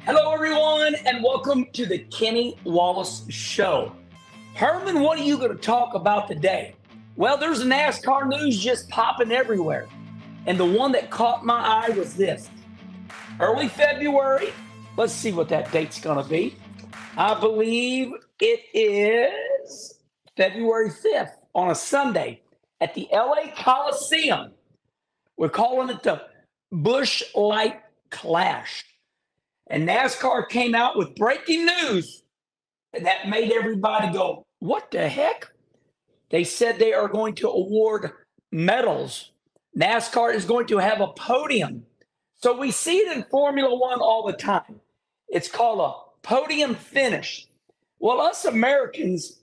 Hello, everyone, and welcome to the Kenny Wallace Show. Herman, what are you going to talk about today? Well, there's NASCAR news just popping everywhere. And the one that caught my eye was this. Early February, let's see what that date's going to be. I believe it is February 5th on a Sunday at the LA Coliseum. We're calling it the Busch Light Clash. And NASCAR came out with breaking news that made everybody go, what the heck? They said they are going to award medals. NASCAR is going to have a podium. So we see it in Formula One all the time. It's called a podium finish. Well, us Americans,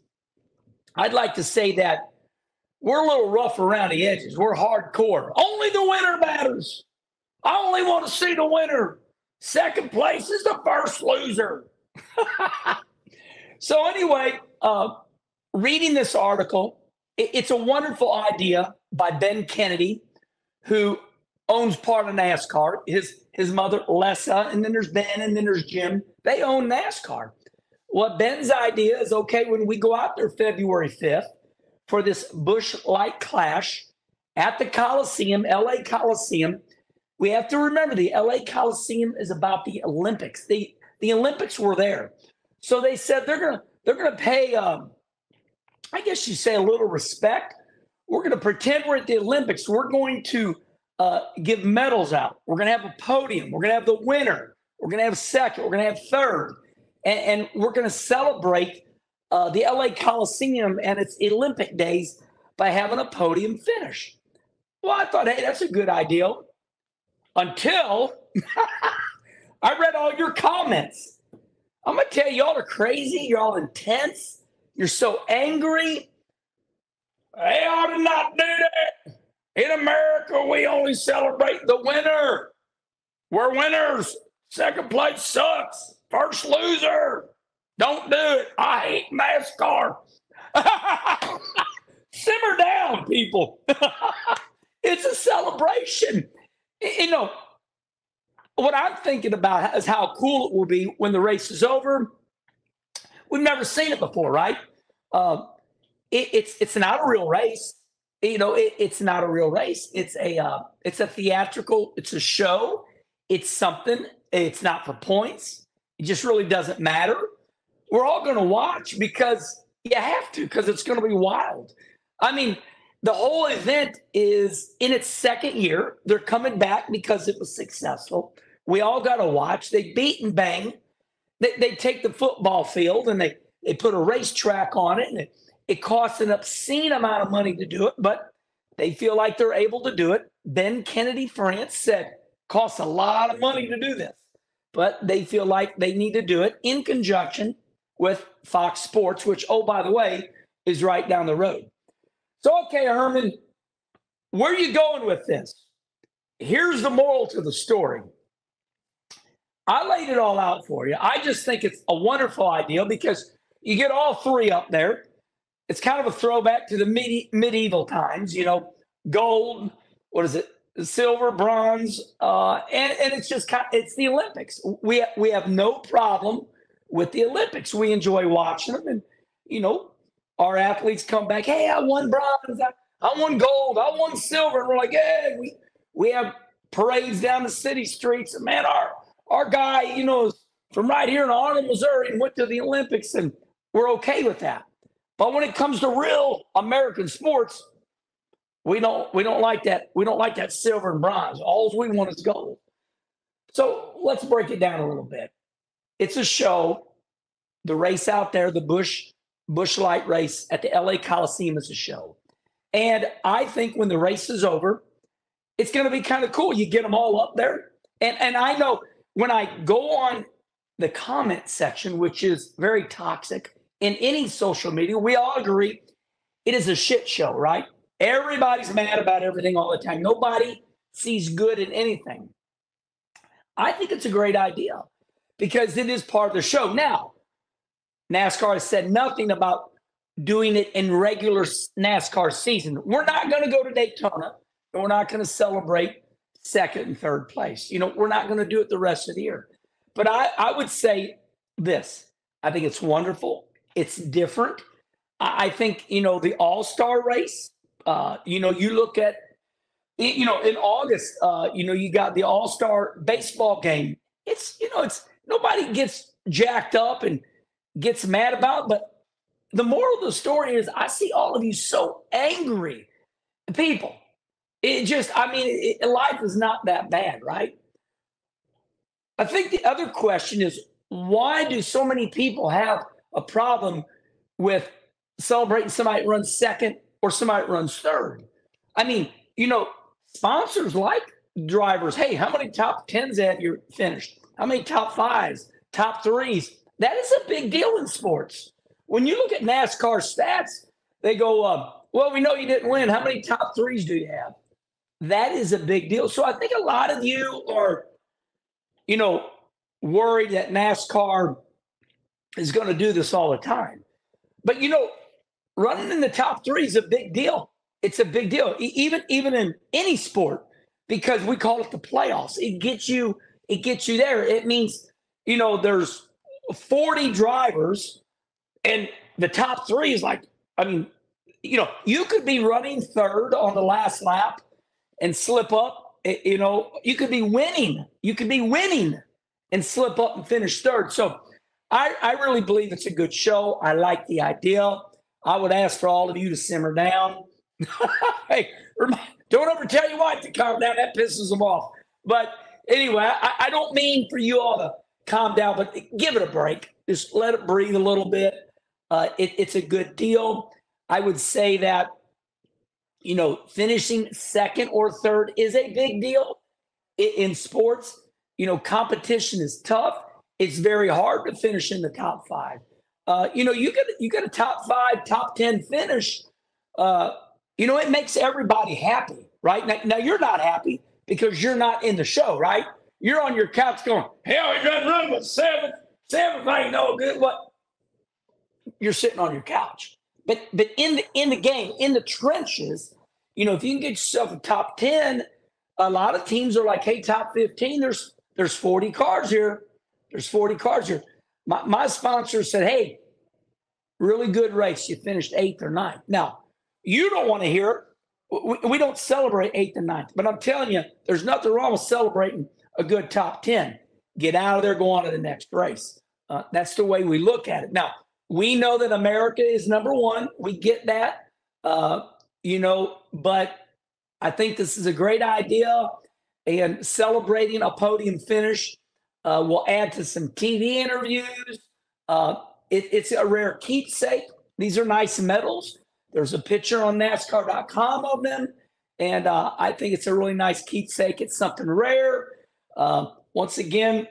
I'd like to say that we're a little rough around the edges. We're hardcore. Only the winner matters. I only want to see the winner. Second place is the first loser. So anyway, reading this article, it's a wonderful idea by Ben Kennedy, who owns part of NASCAR. His mother, Lessa, and then there's Ben, and then there's Jim. They own NASCAR. What Ben's idea is, okay, when we go out there February 5th for this Busch Light Clash at the Coliseum, LA Coliseum, we have to remember the LA Coliseum is about the Olympics. The Olympics were there. So they said they're gonna pay I guess you say a little respect. We're gonna pretend we're at the Olympics. We're going to give medals out. We're gonna have a podium. We're gonna have the winner. We're gonna have second. We're gonna have third. And we're gonna celebrate the LA Coliseum and its Olympic days by having a podium finish. Well, I thought, hey, that's a good idea. Until I read all your comments. I'm going to tell you, y'all are crazy. You're all intense. You're so angry. They ought to not do that. In America, we only celebrate the winner. We're winners. Second place sucks. First loser. Don't do it. I hate NASCAR. Simmer down, people. It's a celebration. You know, what I'm thinking about is how cool it will be when the race is over. We've never seen it before, right? It's not a real race. You know, it's not a real race. It's a theatrical. It's a show. It's something. It's not for points. It just really doesn't matter. We're all going to watch because you have to, because it's going to be wild. I mean, the whole event is in its second year. They're coming back because it was successful. We all got to watch. They beat and bang. They take the football field and they put a racetrack on it, and it costs an obscene amount of money to do it, but they feel like they're able to do it. Ben Kennedy France said, costs a lot of money to do this, but they feel like they need to do it in conjunction with Fox Sports, which, oh, by the way, is right down the road. So, okay, Herman, where are you going with this? Here's the moral to the story. I laid it all out for you. I just think it's a wonderful idea because you get all three up there. It's kind of a throwback to the medieval times, you know, gold, what is it, silver, bronze, and it's just it's the Olympics. We have no problem with the Olympics. We enjoy watching them, and, you know, our athletes come back, hey, I won bronze, I won gold, I won silver. And we're like, hey, we have parades down the city streets. And, man, our guy, you know, is from right here in Arnold, Missouri, and went to the Olympics, and we're okay with that. But when it comes to real American sports, we don't like that. We don't like that silver and bronze. All we want is gold. So let's break it down a little bit. It's a show. The race out there, the Busch Light race at the LA Coliseum is a show. And I think when the race is over, it's going to be kind of cool. You get them all up there. And I know when I go on the comment section, which is very toxic in any social media, we all agree it is a shit show, right? Everybody's mad about everything all the time. Nobody sees good in anything. I think it's a great idea because it is part of the show. Now, NASCAR has said nothing about doing it in regular NASCAR season. We're not going to go to Daytona, and we're not going to celebrate second and third place. You know, we're not going to do it the rest of the year. But I would say this. I think it's wonderful. It's different. I think, the all-star race, you look at, in August, you got the all-star baseball game. It's nobody gets jacked up and gets mad about it, but the moral of the story is I see all of you so angry people. It just, life is not that bad, right? I think the other question is why do so many people have a problem with celebrating somebody that runs second or somebody that runs third? Sponsors like drivers. Hey, how many top tens have you finished? How many top fives, top threes? That is a big deal in sports. When you look at NASCAR stats, they go, well, we know you didn't win. How many top threes do you have? That is a big deal. So I think a lot of you are, worried that NASCAR is going to do this all the time. But, running in the top three is a big deal. It's a big deal, even in any sport, because we call it the playoffs. It gets you there. It means, there's 40 drivers and the top three is like, you could be running third on the last lap and slip up. You could be winning. You could be winning and slip up and finish third. So I really believe it's a good show. I like the idea. I would ask for all of you to simmer down. Hey, don't ever tell your wife to calm down. That pisses them off. But anyway, I don't mean for you all to calm down, but give it a break. Just let it breathe a little bit. It's a good deal. I would say that, finishing second or third is a big deal in sports. Competition is tough. It's very hard to finish in the top five. You get a top five, top 10 finish. It makes everybody happy, right? Now you're not happy because you're not in the show, right? You're on your couch going, hell, he doesn't run but seventh ain't no good. What? You're sitting on your couch. But in the game, in the trenches, if you can get yourself a top 10, a lot of teams are like, hey, top 15, there's 40 cars here. There's 40 cars here. My sponsor said, hey, really good race. You finished 8th or 9th. Now, you don't want to hear it. We don't celebrate 8th and 9th. But I'm telling you, there's nothing wrong with celebrating a good top 10. Get out of there, go on to the next race. That's the way we look at it. Now, we know that America is number one. We get that, but I think this is a great idea. And celebrating a podium finish will add to some TV interviews. It's a rare keepsake. These are nice medals. There's a picture on NASCAR.com of them. And I think it's a really nice keepsake. It's something rare. Once again,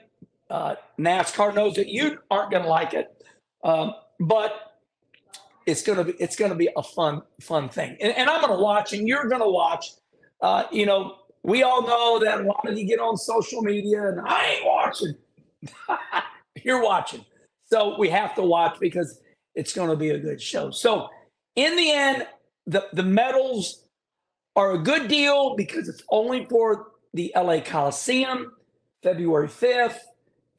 NASCAR knows that you aren't going to like it. But it's gonna be a fun thing, and I'm gonna watch, and you're gonna watch. We all know that a lot of you get on social media, and I ain't watching. You're watching, so we have to watch because it's gonna be a good show. So, in the end, the medals are a good deal because it's only for the LA Coliseum, February 5th,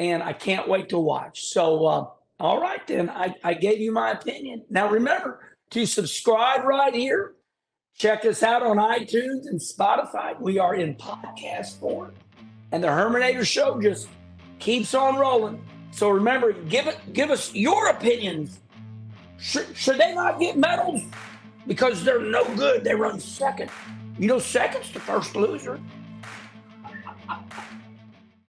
and I can't wait to watch. So. All right, then. I gave you my opinion. Now, remember to subscribe right here. Check us out on iTunes and Spotify. We are in podcast form. And the Herminator Show just keeps on rolling. So remember, give us your opinions. Should they not get medals? Because they're no good. They run second. Second's the first loser.